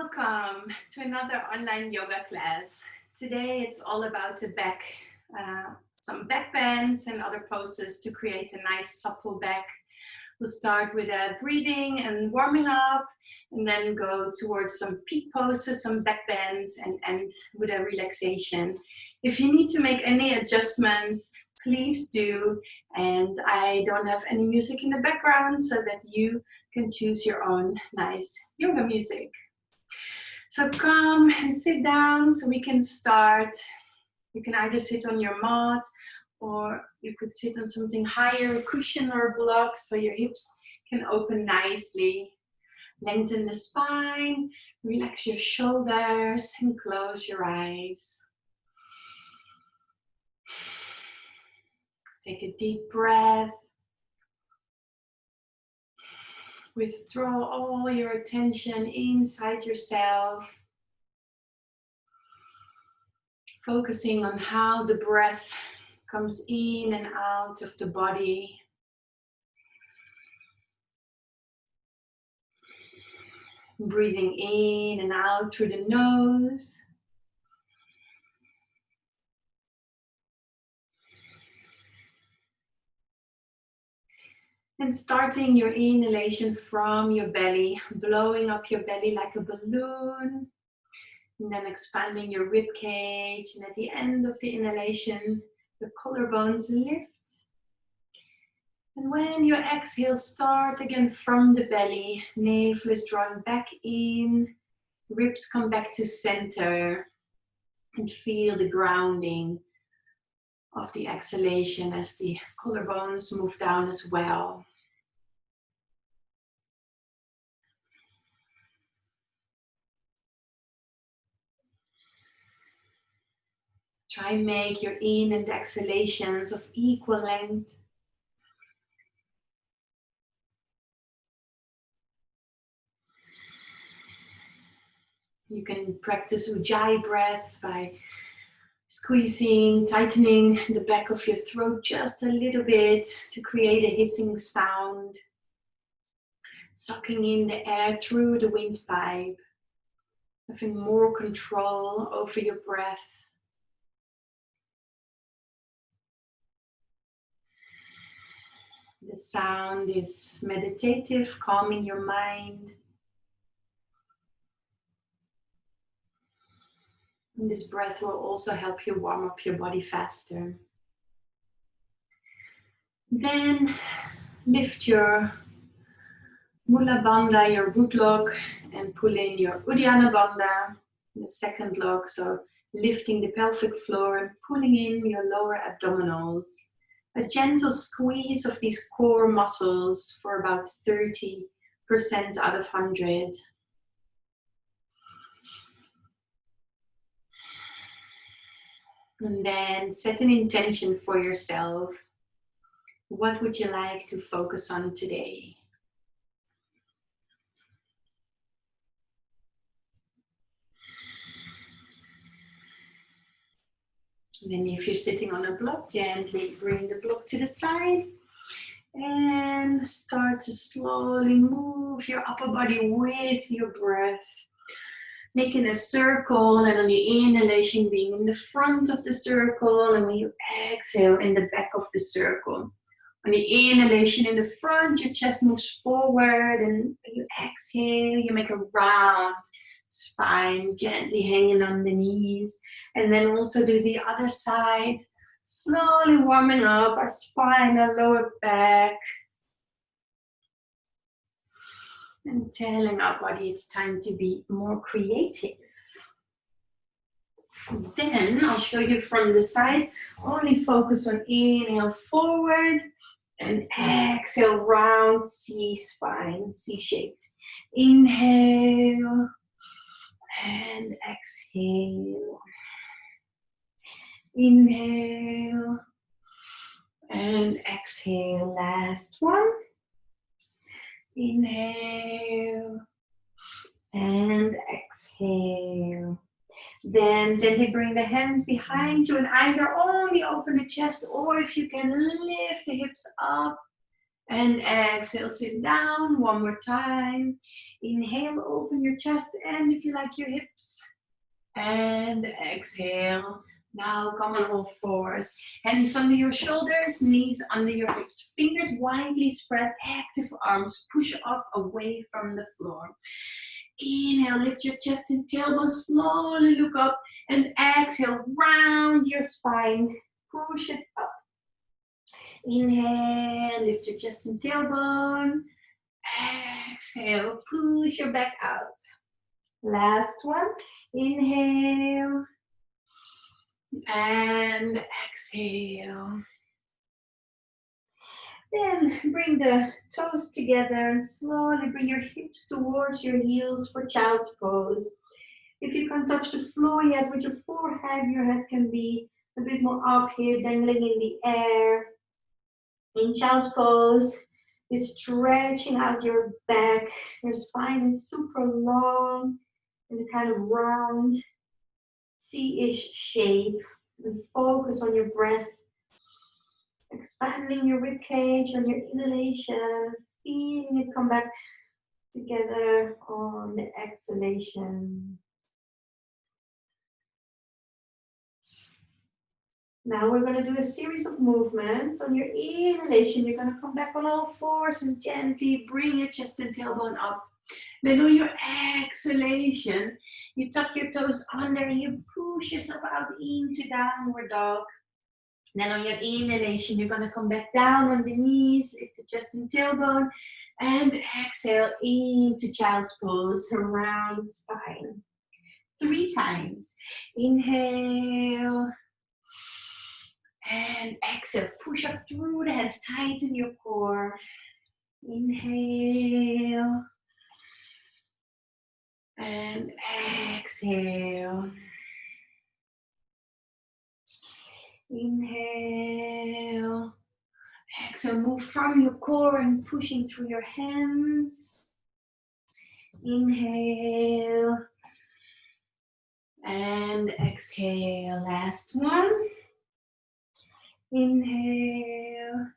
Welcome to another online yoga class. Today it's all about the back, some back bends and other poses to create a nice supple back. We'll start with a breathing and warming up, and then go towards some peak poses, some back bends, and end with a relaxation. If you need to make any adjustments, please do. And I don't have any music in the background so that you can choose your own nice yoga music. So come and sit down so we can start. You can either sit on your mat or you could sit on something higher, a cushion or a block, so your hips can open nicely. Lengthen the spine, relax your shoulders and close your eyes. Take a deep breath. Withdraw all your attention inside yourself, focusing on how the breath comes in and out of the body. Breathing in and out through the nose. And starting your inhalation from your belly, blowing up your belly like a balloon. And then expanding your rib cage. And at the end of the inhalation, the collarbones lift. And when you exhale, start again from the belly. Navel is drawing back in. Ribs come back to center. And feel the grounding of the exhalation as the collarbones move down as well. Try and make your in and exhalations of equal length. You can practice Ujjayi breath by squeezing, tightening the back of your throat just a little bit to create a hissing sound. Sucking in the air through the windpipe, having more control over your breath. The sound is meditative, calming your mind. And this breath will also help you warm up your body faster. Then lift your Mula Bandha, your root lock, and pull in your Uddiyana Bandha, the second lock. So lifting the pelvic floor and pulling in your lower abdominals. A gentle squeeze of these core muscles for about 30% out of 100. And then set an intention for yourself. What would you like to focus on today? And then if you're sitting on a block, gently bring the block to the side. And start to slowly move your upper body with your breath. Making a circle, and on the inhalation being in the front of the circle, and when you exhale in the back of the circle. On the inhalation in the front, your chest moves forward, and when you exhale, you make a round spine, gently hanging on the knees. And then also do the other side, slowly warming up our spine, our lower back. And telling our body it's time to be more creative. And then I'll show you from the side. Only focus on inhale forward and exhale round C spine, C-shaped. Inhale and exhale. Inhale and exhale. Last one. Inhale and exhale. Then gently bring the hands behind you and either only open the chest, or if you can lift the hips up and exhale, sit down one more time. Inhale, open your chest, and if you like, your hips. And exhale. Now come on all fours. Hands under your shoulders, knees under your hips. Fingers widely spread, active arms push up away from the floor. Inhale, lift your chest and tailbone, slowly look up. And exhale, round your spine, push it up. Inhale, lift your chest and tailbone. Exhale, push your back out. Last one. Inhale and exhale. Then bring the toes together and slowly bring your hips towards your heels for child's pose. If you can't touch the floor yet with your forehead, your head can be a bit more up here, dangling in the air. In child's pose, you're stretching out your back. Your spine is super long in a kind of round C-ish shape. And focus on your breath. Expanding your rib cage on your inhalation. Feeling it come back together on the exhalation. Now we're going to do a series of movements. On your inhalation, you're going to come back on all fours and gently bring your chest and tailbone up. Then on your exhalation, you tuck your toes under and you push yourself out into downward dog. Then on your inhalation, you're going to come back down on the knees, lift the chest and tailbone, and exhale into child's pose, around the spine. 3 times. Inhale. And exhale, push up through the hands, tighten your core. Inhale. And exhale. Inhale. Exhale, move from your core and pushing through your hands. Inhale. And exhale, last one. Inhale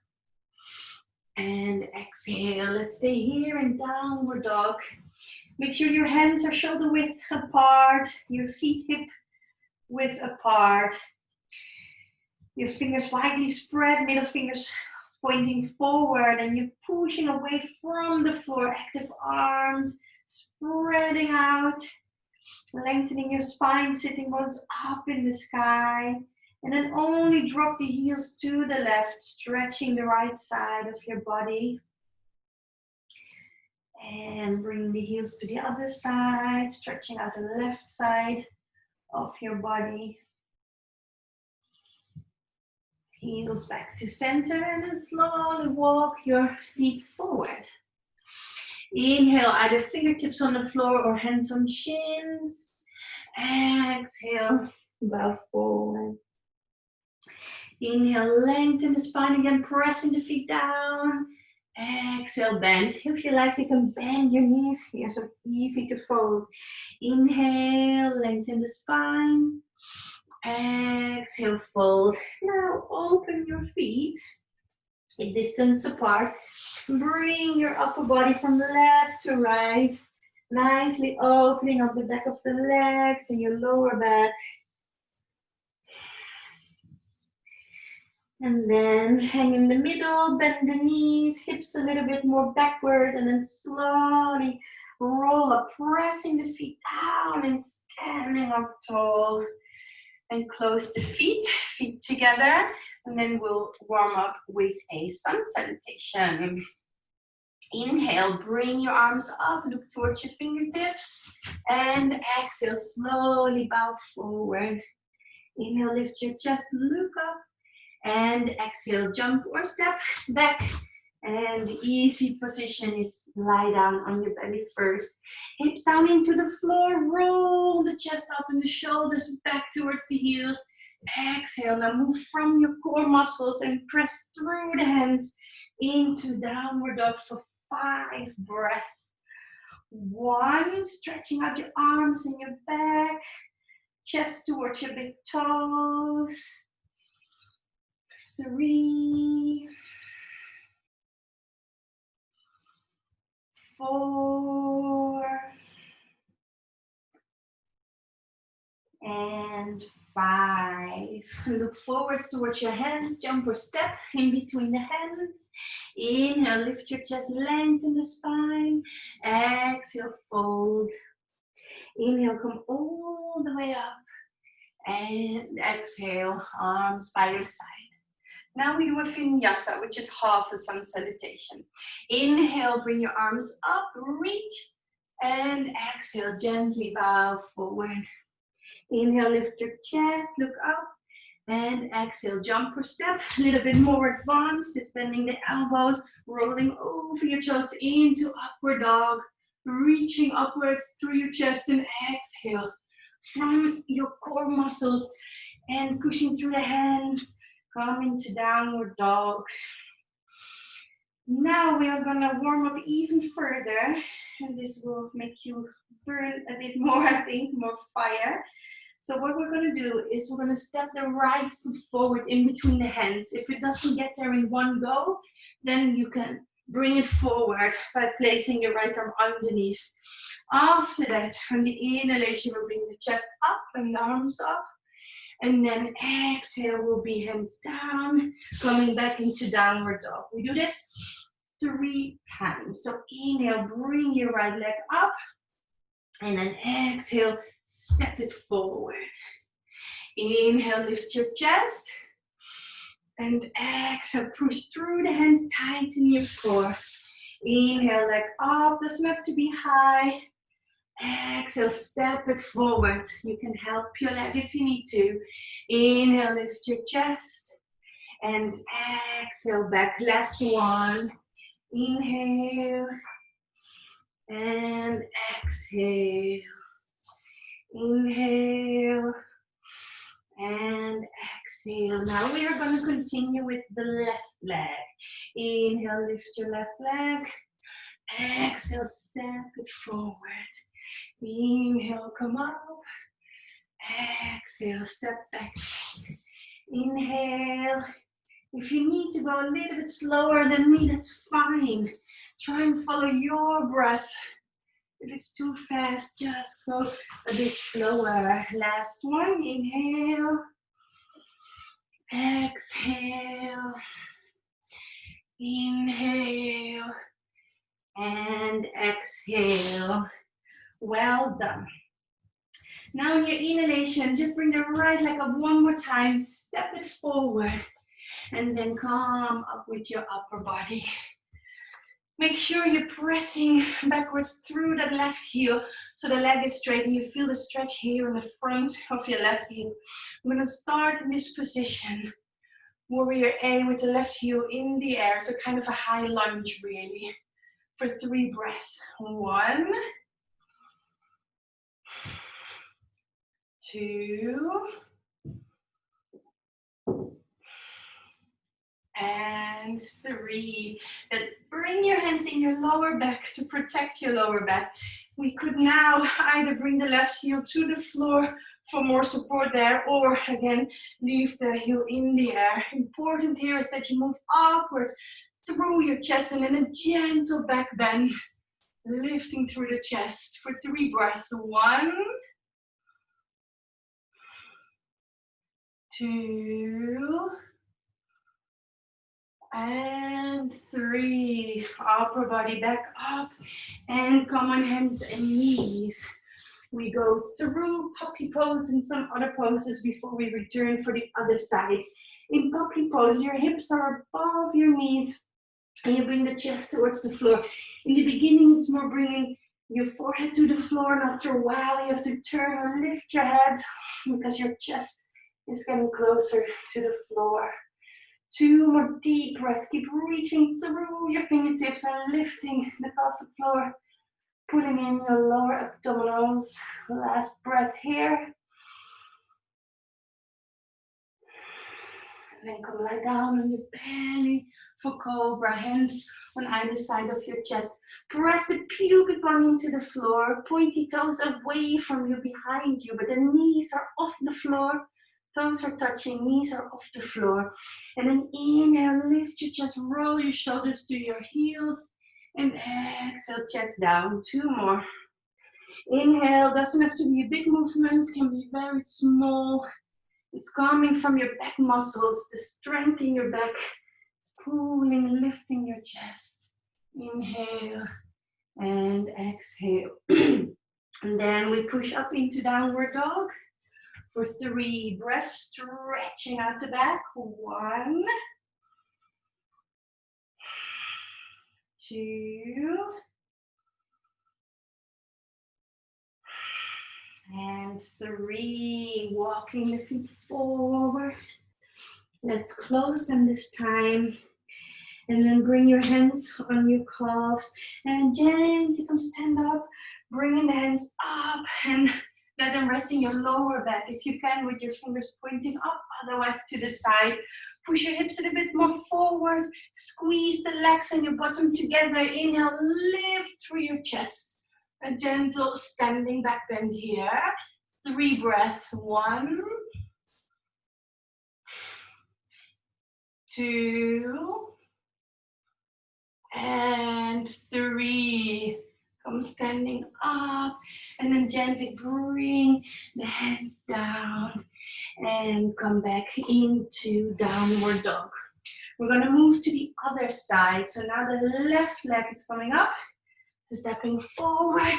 and exhale. Let's stay here in downward dog. Make sure your hands are shoulder width apart, your feet hip width apart. Your fingers widely spread, middle fingers pointing forward, and you're pushing away from the floor. Active arms spreading out, lengthening your spine, sitting bones up in the sky. And then only drop the heels to the left, stretching the right side of your body. And bring the heels to the other side, stretching out the left side of your body. Heels back to center, and then slowly walk your feet forward. Inhale, either fingertips on the floor or hands on shins. Exhale, bow forward. Inhale, lengthen the spine again, pressing the feet down. Exhale, bend. If you like, you can bend your knees here so it's easy to fold. Inhale, lengthen the spine. Exhale, fold. Now open your feet a distance apart. Bring your upper body from left to right. Nicely opening up the back of the legs and your lower back. And then hang in the middle, bend the knees, hips a little bit more backward, and then slowly roll up, pressing the feet down and standing up tall. And close the feet together, and then we'll warm up with a sun salutation. Inhale, bring your arms up, look towards your fingertips, and exhale, slowly bow forward. Inhale, lift your chest, look up, and exhale, jump or step back. And the easy position is lie down on your belly first. Hips down into the floor, roll the chest up and the shoulders back towards the heels. Exhale, now move from your core muscles and press through the hands into downward dog for 5 breaths. 1, stretching out your arms and your back, chest towards your big toes. 3, 4, And 5. Look forwards towards your hands. Jump or step in between the hands. Inhale, lift your chest, lengthen the spine. Exhale, fold. Inhale, come all the way up. And exhale, arms by your side. Now we do a vinyasa, which is half a sun salutation. Inhale, bring your arms up, reach. And exhale, gently bow forward. Inhale, lift your chest, look up. And exhale, jump or step, a little bit more advanced, just bending the elbows, rolling over your toes into upward dog, reaching upwards through your chest, and exhale from your core muscles and pushing through the hands, come into downward dog. Now we are gonna warm up even further, and this will make you burn a bit more, I think, more fire. So what we're gonna do is we're gonna step the right foot forward in between the hands. If it doesn't get there in one go, then you can bring it forward by placing your right arm underneath. After that, from the inhalation, we'll bring the chest up and the arms up. And then exhale will be hands down, coming back into downward dog. We do this 3 times. So inhale, bring your right leg up. And then exhale, step it forward. Inhale, lift your chest. And exhale, push through the hands, tighten your core. Inhale, leg up, doesn't have to be high. Exhale, step it forward. You can help your leg if you need to. Inhale, lift your chest. And exhale, back. Last one. Inhale. And exhale. Inhale. And exhale. Now we are going to continue with the left leg. Inhale, lift your left leg. Exhale, step it forward. Inhale, come up. Exhale, step back. Inhale. If you need to go a little bit slower than me, that's fine. Try and follow your breath. If it's too fast, just go a bit slower. Last one. Inhale. Exhale. Inhale. And exhale. Well done. Now in your inhalation, just bring the right leg up one more time. Step it forward. And then come up with your upper body. Make sure you're pressing backwards through that left heel so the leg is straight and you feel the stretch here in the front of your left heel. I'm going to start in this position. Warrior A with the left heel in the air. So kind of a high lunge really. For 3 breaths. 1, 2, and 3. Then bring your hands in your lower back to protect your lower back. We could now either bring the left heel to the floor for more support there, or again, leave the heel in the air. Important here is that you move upward through your chest and then a gentle back bend, lifting through the chest for 3 breaths. 1, 2, and 3. Upper body back up and come on hands and knees. We go through puppy pose and some other poses before we return for the other side. In puppy pose, your hips are above your knees and you bring the chest towards the floor. In the beginning, it's more bringing your forehead to the floor, and after a while, you have to turn or lift your head because your chest is getting closer to the floor. 2 more deep breaths. Keep reaching through your fingertips and lifting the pelvic floor. Putting in your lower abdominals. Last breath here. And then come lie down on your belly for cobra. Hands on either side of your chest. Press the pubic bone into the floor. Pointy toes away from you, behind you, but the knees are off the floor. Toes are touching, knees are off the floor. And then inhale, lift your chest, roll your shoulders to your heels. And exhale, chest down. 2 more. Inhale, doesn't have to be a big movement, can be very small. It's coming from your back muscles, the strength in your back. It's pulling and lifting your chest. Inhale and exhale. And then we push up into downward dog for 3 breaths, stretching out the back. 1, 2, and 3. Walking the feet forward. Let's close them this time. And then bring your hands on your calves and gently come stand up, bringing the hands up and let them rest in your lower back. If you can, with your fingers pointing up, otherwise to the side. Push your hips a little bit more forward. Squeeze the legs and your bottom together. Inhale, lift through your chest. A gentle standing back bend here. 3 breaths. 1, 2, and 3. Come standing up and then gently bring the hands down and come back into downward dog. We're going to move to the other side. So now the left leg is coming up, stepping forward.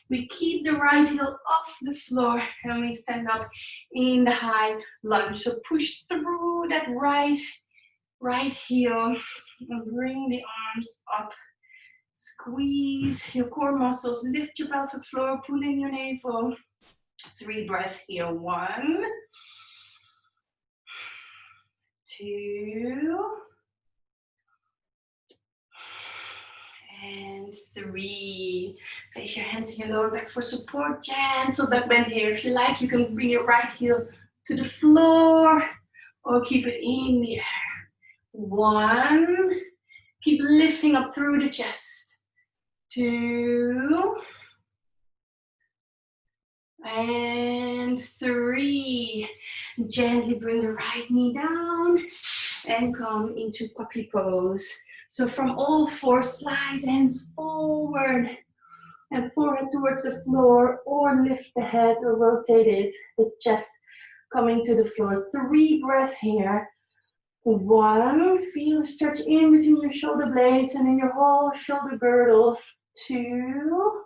We keep the right heel off the floor and we stand up in the high lunge. So push through that right heel and bring the arms up. Squeeze your core muscles, lift your pelvic floor, pull in your navel. 3 breaths here. 1, 2, and 3. Place your hands in your lower back for support. Gentle back bend here. If you like, you can bring your right heel to the floor or keep it in the air. 1. Keep lifting up through the chest. 2, and 3. Gently bring the right knee down and come into puppy pose. So from all 4, slide hands forward and forehead towards the floor, or lift the head or rotate it, the chest coming to the floor. 3 breaths here. 1, feel a stretch in between your shoulder blades and in your whole shoulder girdle. 2,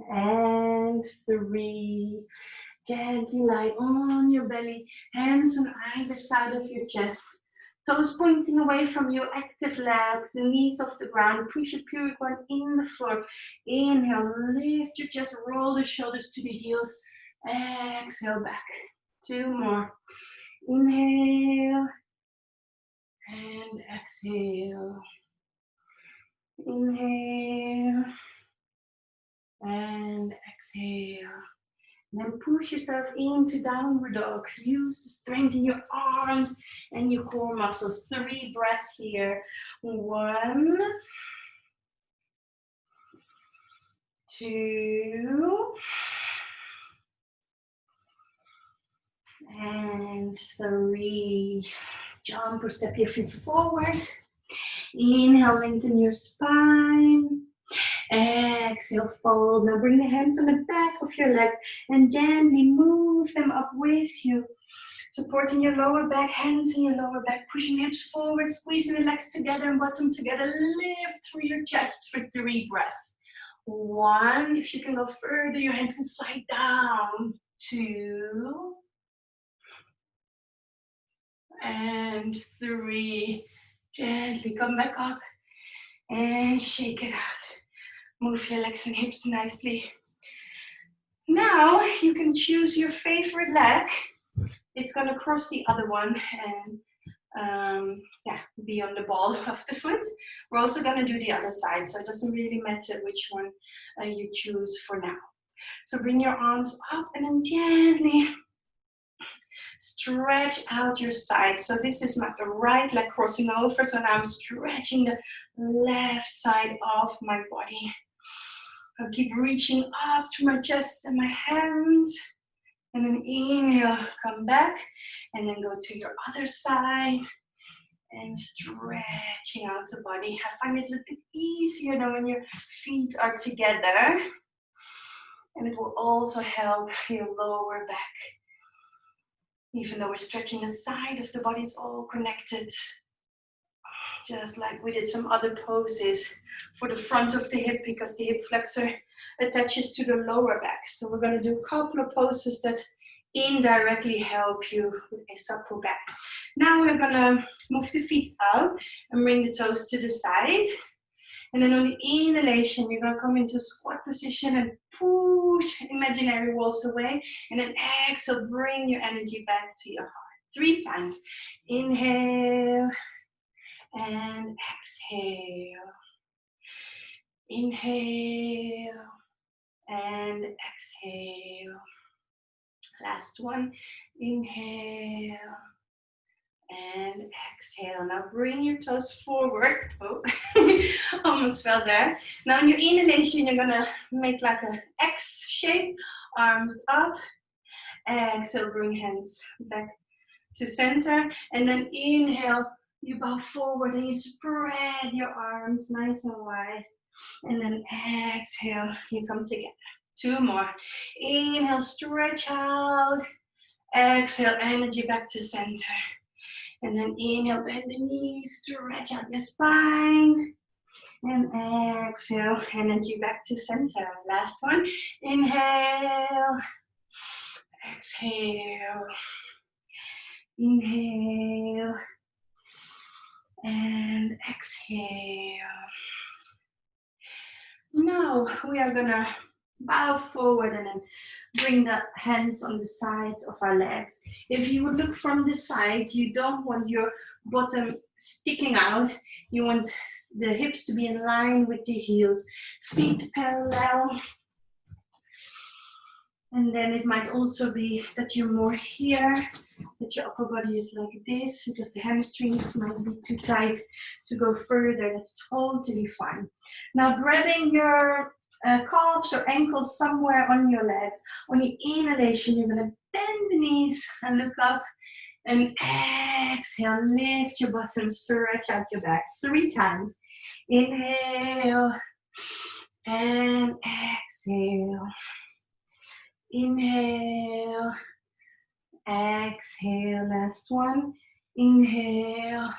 and 3. Gently lie on your belly, hands on either side of your chest. Toes pointing away from your active legs, the knees off the ground. Push your pubic bone in the floor. Inhale, lift your chest, roll the shoulders to the heels. Exhale back. 2 more. Inhale and exhale. Inhale and exhale. And then push yourself into downward dog. Use the strength in your arms and your core muscles. 3 breaths here. 1, 2, and 3. Jump or step your feet forward. Inhale, lengthen your spine. Exhale, fold. Now bring the hands on the back of your legs and gently move them up with you. Supporting your lower back, hands in your lower back, pushing hips forward, squeezing the legs together and bottom together. Lift through your chest for 3 breaths. 1, if you can go further, your hands can slide down. 2, and 3. Gently come back up and shake it out. Move your legs and hips nicely. Now you can choose your favorite leg. It's going to cross the other one and be on the ball of the foot. We're also going to do the other side, so it doesn't really matter which one you choose for now. So bring your arms up and then gently stretch out your side. So this is my right leg crossing over, so now I'm stretching the left side of my body. I'll keep reaching up to my chest and my hands. And then inhale, come back. And then go to your other side. And stretching out the body. I find it's a bit easier than when your feet are together. And it will also help your lower back. Even though we're stretching the side of the body, it's all connected. Just like we did some other poses for the front of the hip, because the hip flexor attaches to the lower back. So we're going to do a couple of poses that indirectly help you with a supple back. Now we're going to move the feet out and bring the toes to the side. And then on the inhalation, you're going to come into squat position and push imaginary walls away. And then exhale, bring your energy back to your heart. 3 times. Inhale and exhale. Inhale and exhale. Last one. Inhale and exhale. Now bring your toes forward. Oh, almost fell there. Now in your inhalation, you're gonna make like an X shape. Arms up. Exhale, bring hands back to center. And then inhale, you bow forward and you spread your arms nice and wide. And then exhale, you come together. 2 more. Inhale, stretch out. Exhale, energy back to center. And then inhale, bend the knees, stretch out your spine. And exhale, energy back to center. Last one. Inhale. Exhale. Inhale. And exhale. Now we are gonna bow forward and then bring the hands on the sides of our legs. If you would look from the side, you don't want your bottom sticking out. You want the hips to be in line with the heels. Feet parallel. And then it might also be that you're more here, that your upper body is like this, because the hamstrings might be too tight to go further. That's totally fine. Now grabbing your calves or ankles somewhere on your legs. On the inhalation, you're gonna bend the knees and look up. And exhale, lift your bottom, stretch out your back 3 times. Inhale and exhale. Inhale, exhale, last one. Inhale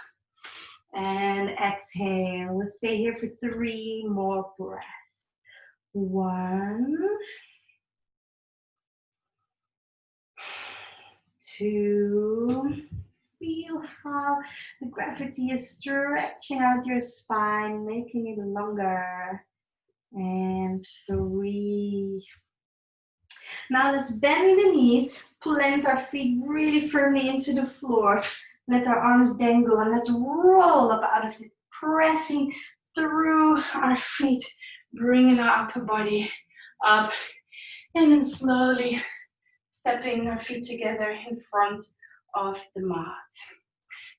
and exhale. We'll stay here for 3 more breaths. 1, 2, feel how the gravity is stretching out your spine, making it longer. And 3. Now let's bend the knees, plant our feet really firmly into the floor. Let our arms dangle and let's roll up out of it, pressing through our feet, bringing our upper body up, and then slowly stepping our feet together in front of the mat.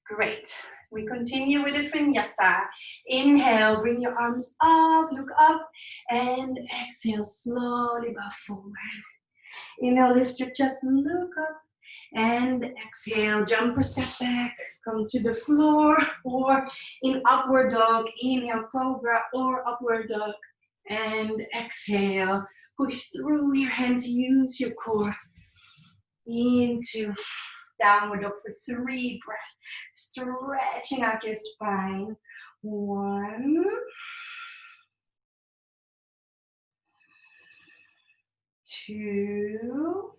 Great. We continue with the vinyasa. Inhale, bring your arms up, look up, and exhale, slowly bow forward. Inhale, lift your chest, look up, and exhale, jump or step back, come to the floor, or in upward dog. Inhale, cobra, or upward dog, and exhale, push through your hands, use your core into downward dog for 3 breaths, stretching out your spine. 1, 2,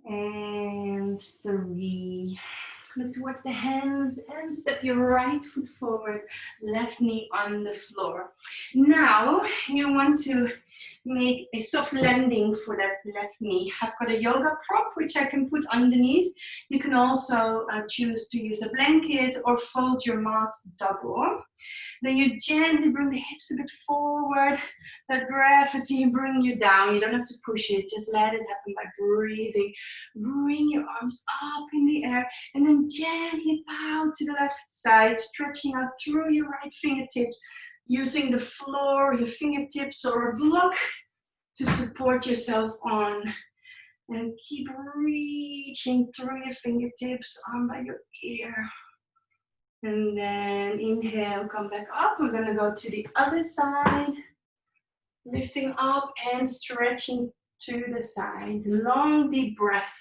and 3. Look towards the hands and step your right foot forward, left knee on the floor. Now you want to make a soft landing for that left knee. I've got a yoga prop which I can put underneath. You can also choose to use a blanket or fold your mat double. Then you gently bring the hips a bit forward. Let gravity bring you down. You don't have to push it. Just let it happen by breathing. Bring your arms up in the air and then gently bow to the left side, stretching out through your right fingertips, using the floor, your fingertips, or a block to support yourself on. And keep reaching through your fingertips, arm by your ear. And then inhale, come back up. We're gonna go to the other side. Lifting up and stretching to the side. Long, deep breath.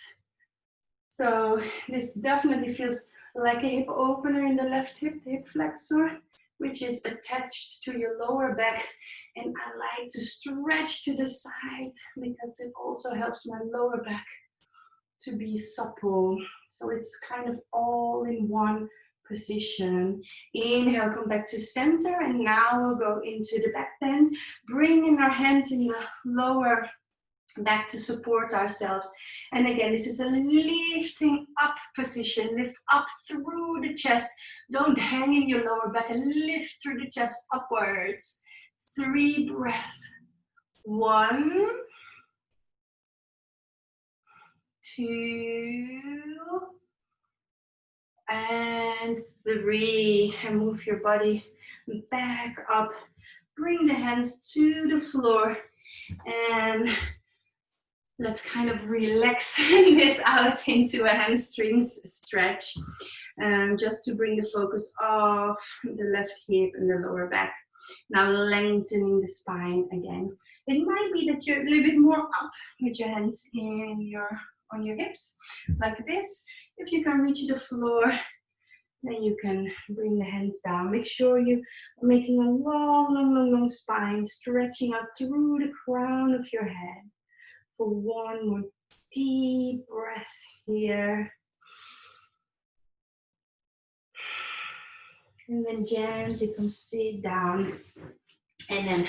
So this definitely feels like a hip opener in the left hip, the hip flexor, which is attached to your lower back. And I like to stretch to the side because it also helps my lower back to be supple. So it's kind of all in one position. Inhale, come back to center, and now we'll go into the back bend, bringing our hands in the lower back to support ourselves. And again, this is a lifting up position. Lift up through the chest. Don't hang in your lower back, and lift through the chest upwards. 3 breaths. 1, 2, and 3. And move your body back up. Bring the hands to the floor, and let's kind of relax this out into a hamstrings stretch, just to bring the focus off the left hip and the lower back. Now lengthening the spine again. It might be that you're a little bit more up with your hands on your hips, like this. If you can reach the floor, then you can bring the hands down. Make sure you are making a long spine, stretching out through the crown of your head. For 1 more deep breath here. And then gently come sit down. And then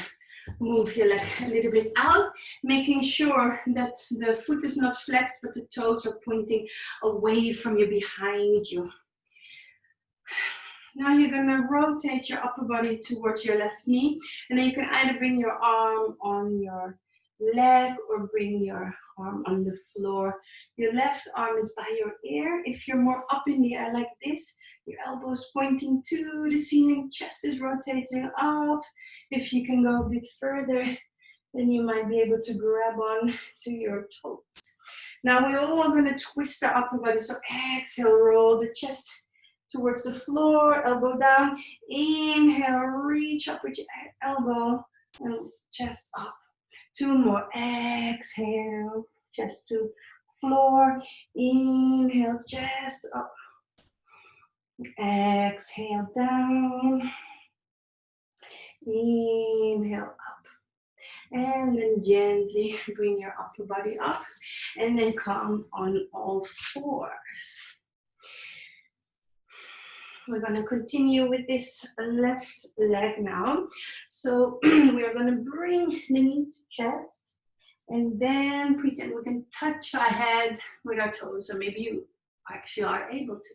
move your leg a little bit out, making sure that the foot is not flexed, but the toes are pointing away from you, behind you. Now you're gonna rotate your upper body towards your left knee, and then you can either bring your arm on your leg or bring your arm on the floor. Your left arm is by your ear. If you're more up in the air like this, your elbows pointing to the ceiling, chest is rotating up. If you can go a bit further, then you might be able to grab on to your toes. Now we're all gonna twist our upper body. So exhale, roll the chest towards the floor, elbow down. Inhale, reach up with your elbow and chest up. 2 more. Exhale, chest to floor. Inhale, chest up. Exhale, down. Inhale, up. And then gently bring your upper body up. And then come on all fours. We're going to continue with this left leg now. So we're going to bring the knee to chest, and then pretend we can touch our head with our toes, or maybe you actually are able to.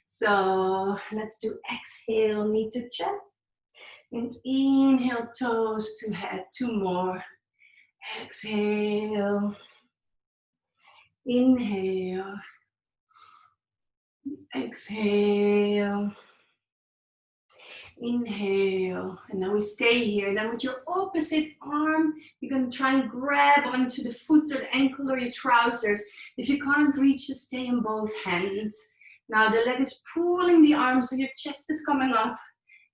So let's do exhale, knee to chest, and inhale, toes to head. 2 more. Exhale, inhale, exhale, inhale, and now we stay here. Then with your opposite arm, you're going to try and grab onto the foot or the ankle or your trousers. If you can't reach, just stay in both hands. Now the leg is pulling the arm, so your chest is coming up.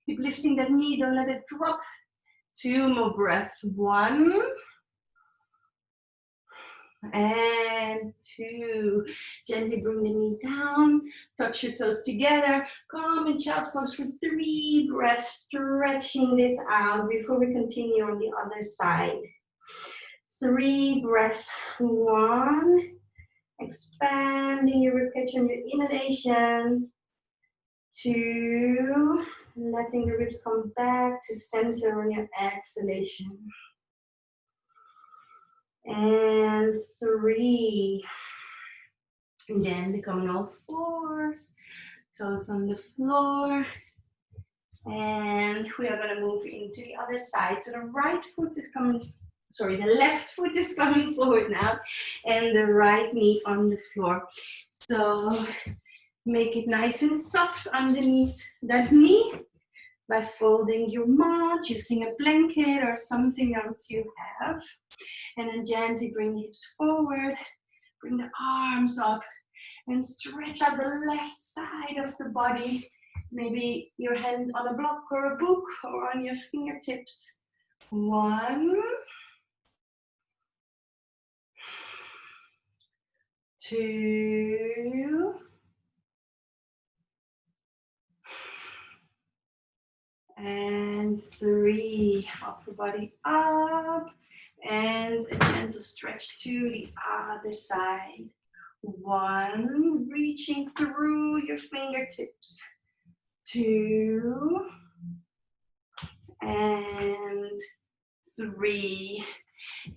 Keep lifting that knee, don't let it drop. 2 more breaths. 1 and 2. Gently bring the knee down, touch your toes together. Come in child's pose for 3 breaths, stretching this out before we continue on the other side. 3 breaths. 1, expanding your ribcage on your inhalation. 2, letting the ribs come back to center on your exhalation. And 3. And then become on all fours, toes on the floor. And we are going to move into the other side. So the right foot is coming, sorry, the left foot is coming forward now, and the right knee on the floor. So make it nice and soft underneath that knee by folding your mat, using a blanket or something else you have. And then gently bring the hips forward. Bring the arms up and stretch out the left side of the body. Maybe your hand on a block or a book or on your fingertips. 1, 2, and 3. Upper body up and a gentle stretch to the other side. 1, reaching through your fingertips. 2, and 3.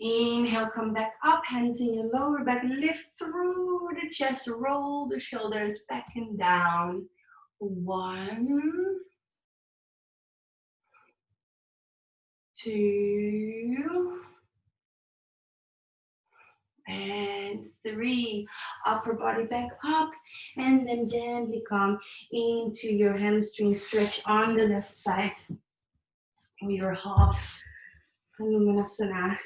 Inhale, come back up, hands in your lower back, lift through the chest, roll the shoulders back and down. 1, 2, and 3. Upper body back up, and then gently come into your hamstring stretch on the left side. We are half Hanumanasana.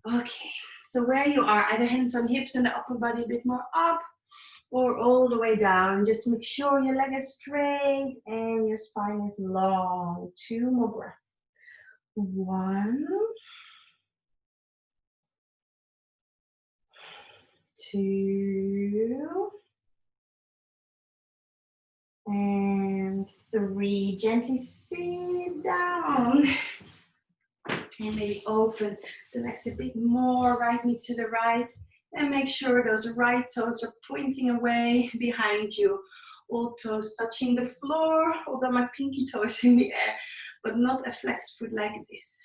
Okay, so where you are, either hands on hips and the upper body a bit more up, or all the way down. Just make sure your leg is straight and your spine is long. 2 more breaths. 1, 2, and 3. Gently sit down. And maybe open the legs a bit more, right knee to the right. And make sure those right toes are pointing away behind you. All toes touching the floor, although my pinky toe is in the air, but not a flexed foot like this.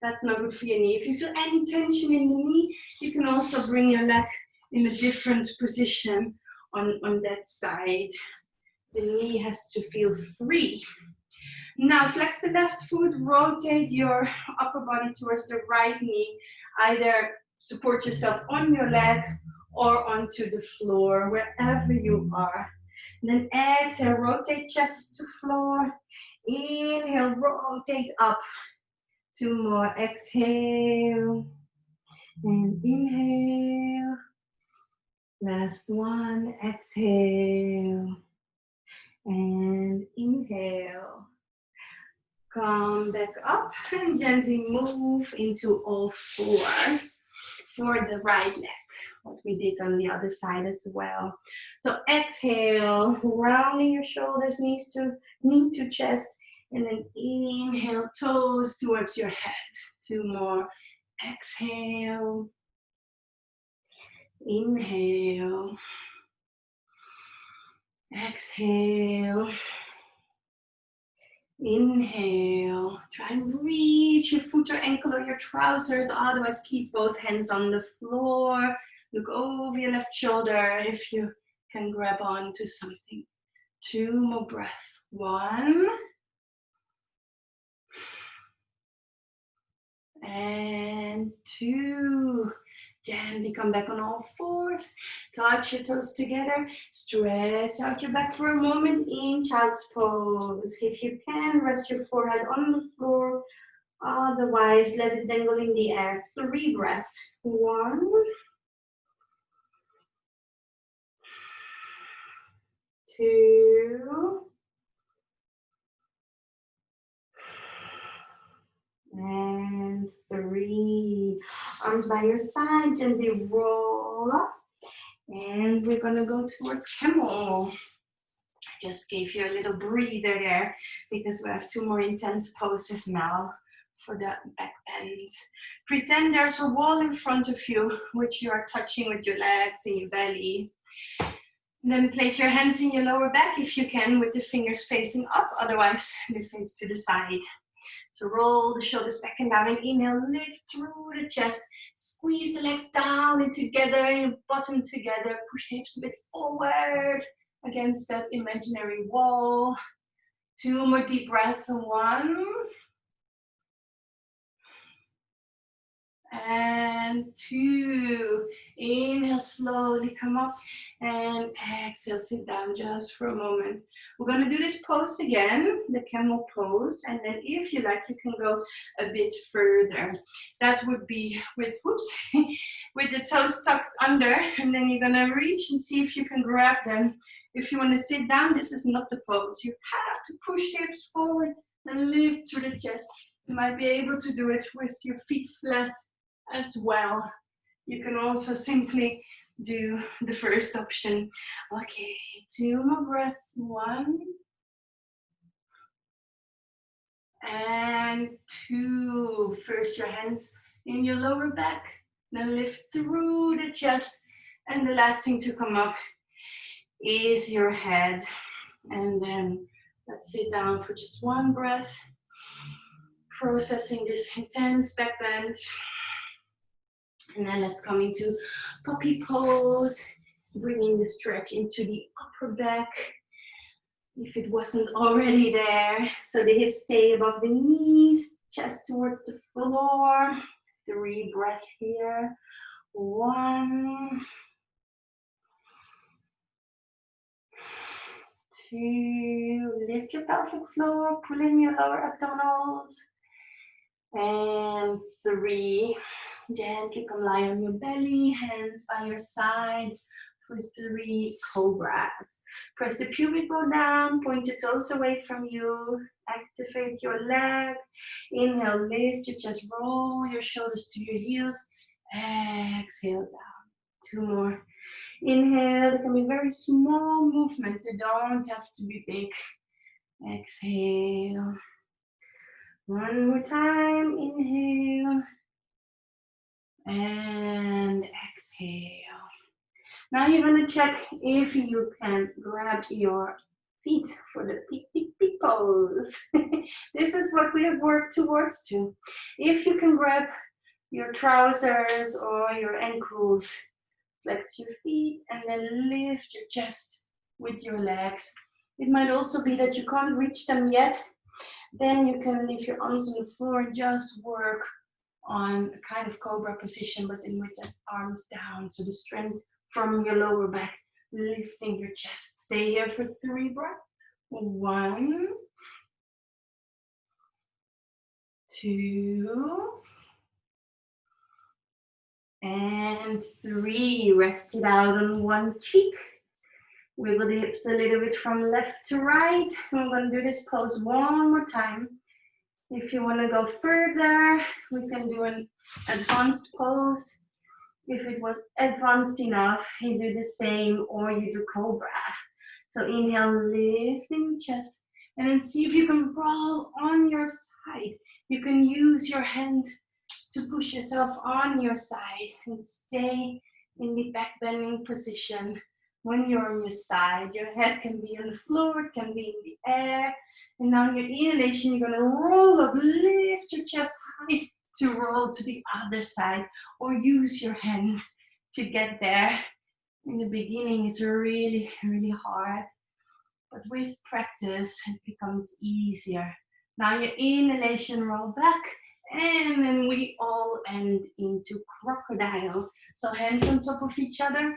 That's not good for your knee. If you feel any tension in the knee, you can also bring your leg in a different position on that side. The knee has to feel free. Now flex the left foot, rotate your upper body towards the right knee. Either support yourself on your leg or onto the floor, wherever you are. And then exhale, rotate chest to floor. Inhale, rotate up. 2 more, exhale. And inhale. Last one, exhale. And inhale. Come back up and gently move into all fours for the right leg. What we did on the other side as well. So exhale, rounding your shoulders, knees to knee to chest, and then inhale, toes towards your head. 2 more. Exhale. Inhale. Exhale. Inhale, try and reach your foot or ankle or your trousers, otherwise keep both hands on the floor. Look over your left shoulder if you can grab on to something. 2 more breaths. 1. And 2. Gently come back on all fours. Touch your toes together. Stretch out your back for a moment in child's pose. If you can, rest your forehead on the floor. Otherwise, let it dangle in the air. 3 breaths. 1. 2. And 3. Arms by your side, gently roll up. And we're gonna go towards camel. I just gave you a little breather there because we have 2 more intense poses now for the back bends. Pretend there's a wall in front of you, which you are touching with your legs and your belly. Then place your hands in your lower back if you can, with the fingers facing up, otherwise they face to the side. So roll the shoulders back and down and inhale, lift through the chest, squeeze the legs down and together, your bottom together, push the hips a bit forward against that imaginary wall. 2 more deep breaths. 1. and 2. Inhale, slowly come up, and exhale, sit down just for a moment. We're gonna do this pose again, the camel pose, and then if you like, you can go a bit further. That would be with, whoops, with the toes tucked under, and then you're gonna reach and see if you can grab them. If you wanna sit down, this is not the pose. You have to push hips forward and lift through the chest. You might be able to do it with your feet flat as well. You can also simply do the first option. Okay, 2 more breaths. 1 and 2. First your hands in your lower back, then lift through the chest, and the last thing to come up is your head. And then let's sit down for just 1 breath, processing this intense back bend. And then let's come into puppy pose, bringing the stretch into the upper back, if it wasn't already there. So the hips stay above the knees, chest towards the floor. 3 breaths here. 1, 2, lift your pelvic floor, pull in your lower abdominals. And 3, gently come lie on your belly, hands by your side for 3 cobras. Press the pubic bone down, point the toes away from you, activate your legs. Inhale, lift your chest, roll your shoulders to your heels. Exhale down. 2 more. Inhale, there can be very small movements, they don't have to be big. Exhale. 1 more time, inhale, and exhale. Now you're gonna check if you can grab your feet for the peek, peek, peek pose. This is what we have worked towards too. If you can grab your trousers or your ankles, flex your feet and then lift your chest with your legs. It might also be that you can't reach them yet. Then you can leave your arms on the floor and just work on a kind of cobra position, but then with the arms down. So the strength from your lower back, lifting your chest. Stay here for 3 breaths. 1, 2, and 3. Rest it out on one cheek. Wiggle the hips a little bit from left to right. I'm going to do this pose 1 more time. If you want to go further, we can do an advanced pose. If it was advanced enough, you do the same or you do cobra. So inhale, lifting the chest, and then see if you can roll on your side. You can use your hand to push yourself on your side and stay in the back bending position. When you're on your side, your head can be on the floor, it can be in the air. And now your inhalation, you're gonna roll up, lift your chest high to roll to the other side, or use your hands to get there. In the beginning, it's really, really hard, but with practice, it becomes easier. Now your inhalation, roll back, and then we all end into crocodile. So hands on top of each other,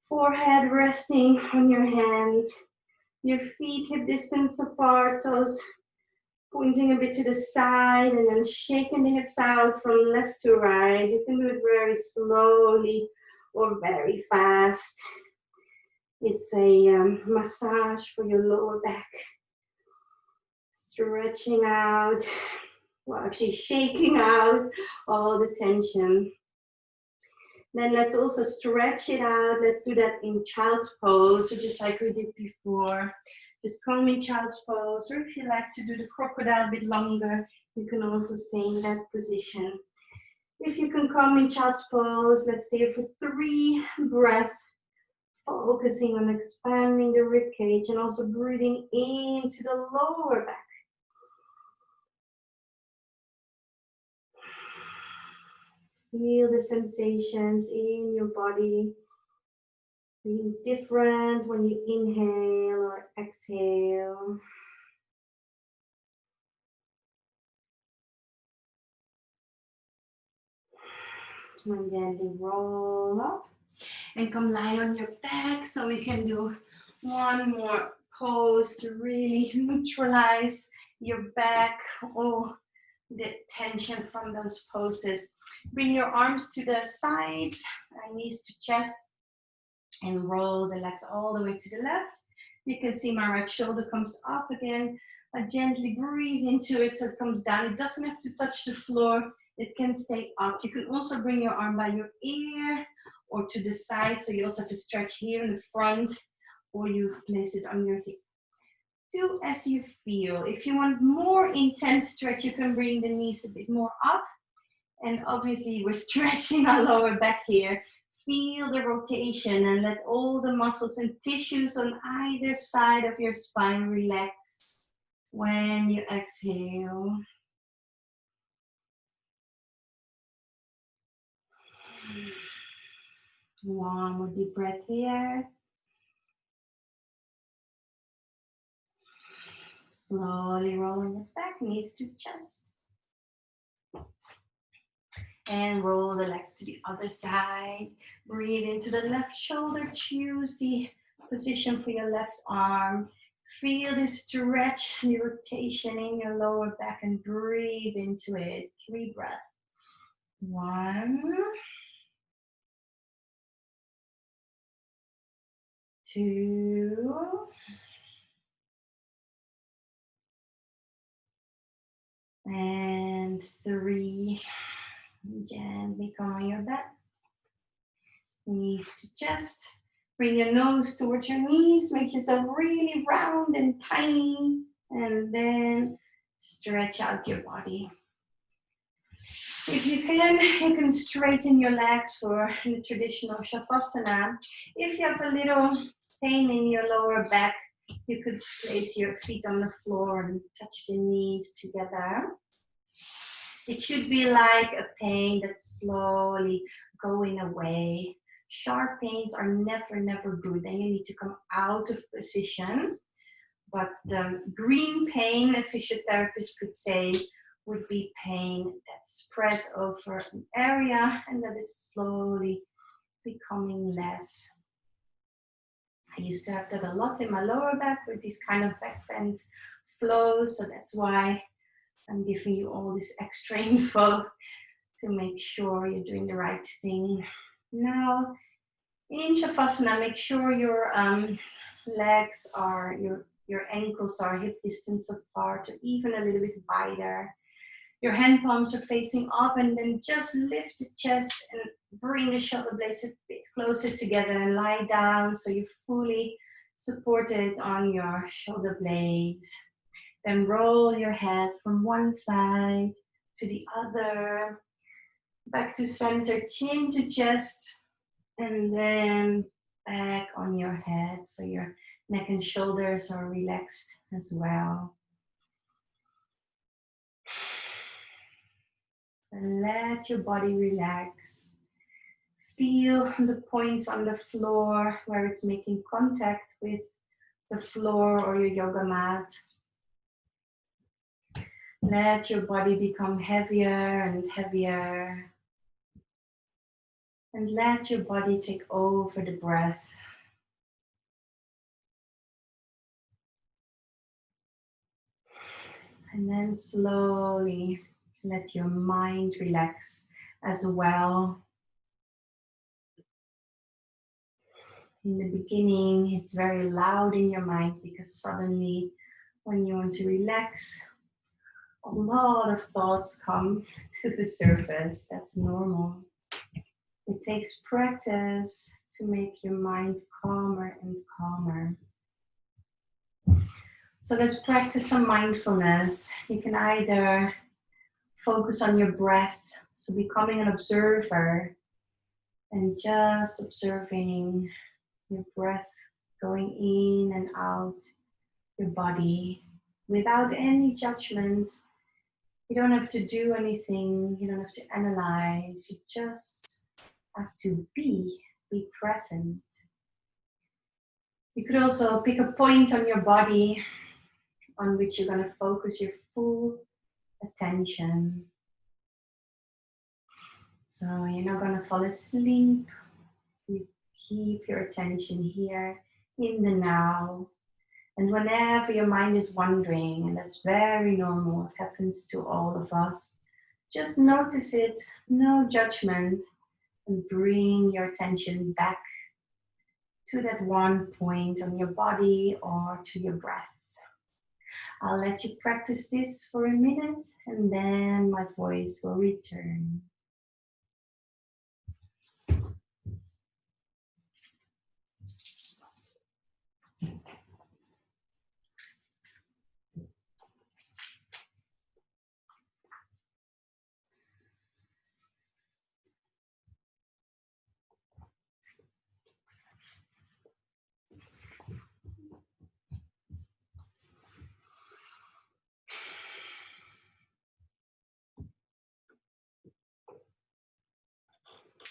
forehead resting on your hands, your feet hip distance apart, toes pointing a bit to the side, and then shaking the hips out from left to right. You can do it very slowly or very fast. It's a massage for your lower back. Stretching out, well, actually shaking out all the tension. Then let's also stretch it out. Let's do that in child's pose, so just like we did before. Just come in child's pose, or if you like to do the crocodile a bit longer, you can also stay in that position. If you can come in child's pose, let's stay for 3 breaths, focusing on expanding the rib cage and also breathing into the lower back. Feel the sensations in your body being different when you inhale or exhale. And gently roll up. And come lie on your back so we can do one more pose to really neutralize your back. Oh, the tension from those poses. Bring your arms to the sides, knees to chest, and roll the legs all the way to the left. You can see my right shoulder comes up again. I gently breathe into it so it comes down. It doesn't have to touch the floor. It can stay up. You can also bring your arm by your ear or to the side. So you also have to stretch here in the front, or you place it on your hip. Do as you feel. If you want more intense stretch, you can bring the knees a bit more up. And obviously we're stretching our lower back here. Feel the rotation and let all the muscles and tissues on either side of your spine relax when you exhale. One more deep breath here. Slowly roll on your back, knees to chest. And roll the legs to the other side. Breathe into the left shoulder. Choose the position for your left arm. Feel this stretch, the rotation in your lower back, and breathe into it. 3 breaths. 1, 2, and 3. Gently come on your back. Knees to chest. Bring your nose towards your knees. Make yourself really round and tiny. And then stretch out your body. If you can straighten your legs for the traditional Shavasana. If you have a little pain in your lower back, you could place your feet on the floor and touch the knees together. It should be like a pain that's slowly going away. Sharp pains are never good. Then you need to come out of position. But the green pain, a physiotherapist could say, would be pain that spreads over an area and that is slowly becoming less. I used to have that a lot in my lower back with these kind of back bend flows, so that's why I'm giving you all this extra info to make sure you're doing the right thing. Now, in Shavasana, make sure your legs are, your ankles are hip distance apart, or even a little bit wider. Your hand palms are facing up, and then just lift the chest and bring the shoulder blades a bit closer together and lie down so you're fully supported on your shoulder blades. Then roll your head from one side to the other, back to center, chin to chest, and then back on your head so your neck and shoulders are relaxed as well. And let your body relax. Feel the points on the floor where it's making contact with the floor or your yoga mat. Let your body become heavier and heavier. And let your body take over the breath. And then slowly let your mind relax as well. In the beginning, it's very loud in your mind because suddenly when you want to relax, a lot of thoughts come to the surface. That's normal. It takes practice to make your mind calmer and calmer. So let's practice some mindfulness. You can either focus on your breath, so becoming an observer and just observing your breath going in and out your body without any judgment. You don't have to do anything, you don't have to analyze, you just have to be present. You could also pick a point on your body on which you're going to focus your full attention. So you're not going to fall asleep. You keep your attention here in the now. And whenever your mind is wandering, and that's very normal, it happens to all of us, just notice it, no judgment, and bring your attention back to that one point on your body or to your breath. I'll let you practice this for a minute, and then my voice will return.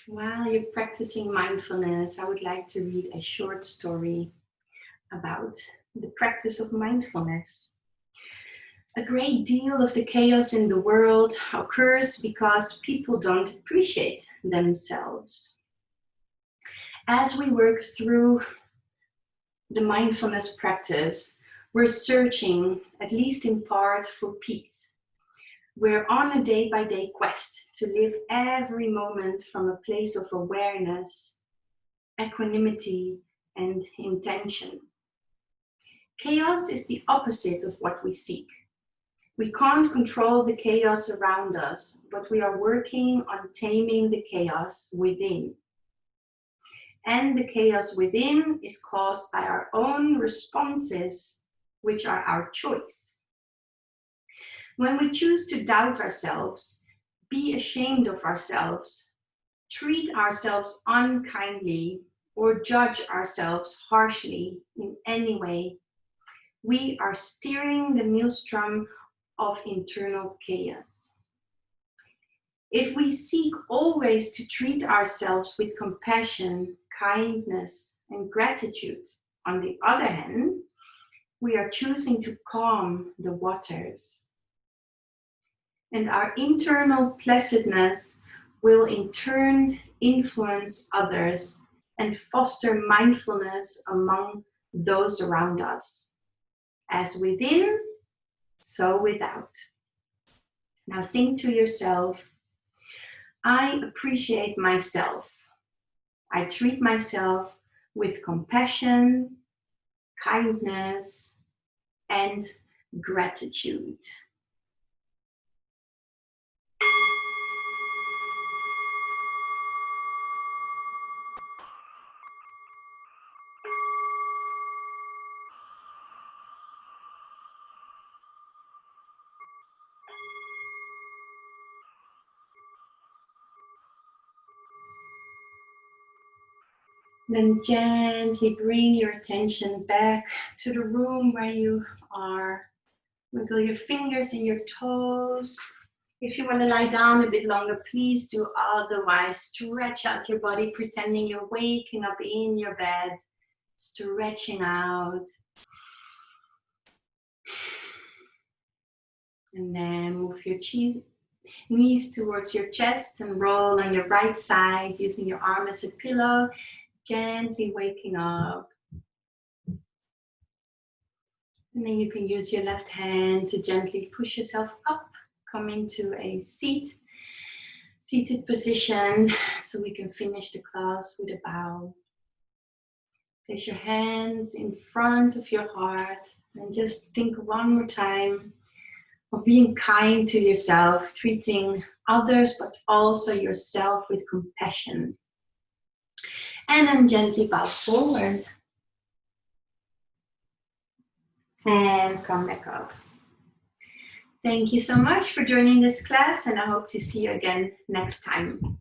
While you're practicing mindfulness, I would like to read a short story about the practice of mindfulness. A great deal of the chaos in the world occurs because people don't appreciate themselves. As we work through the mindfulness practice, we're searching, at least in part, for peace. We're on a day-by-day quest to live every moment from a place of awareness, equanimity, and intention. Chaos is the opposite of what we seek. We can't control the chaos around us, but we are working on taming the chaos within. And the chaos within is caused by our own responses, which are our choice. When we choose to doubt ourselves, be ashamed of ourselves, treat ourselves unkindly, or judge ourselves harshly in any way, we are steering the maelstrom of internal chaos. If we seek always to treat ourselves with compassion, kindness, and gratitude, on the other hand, we are choosing to calm the waters. And our internal placidness will in turn influence others and foster mindfulness among those around us. As within, so without. Now think to yourself, I appreciate myself. I treat myself with compassion, kindness, and gratitude. Then gently bring your attention back to the room where you are. Wiggle your fingers and your toes. If you want to lie down a bit longer, please do. Otherwise, stretch out your body, pretending you're waking up in your bed, stretching out. And then move your knees towards your chest and roll on your right side, using your arm as a pillow. Gently waking up. And then you can use your left hand to gently push yourself up, come into a seated position, so we can finish the class with a bow. Place your hands in front of your heart and just think one more time of being kind to yourself, treating others but also yourself with compassion. And then gently bow forward. And come back up. Thank you so much for joining this class, and I hope to see you again next time.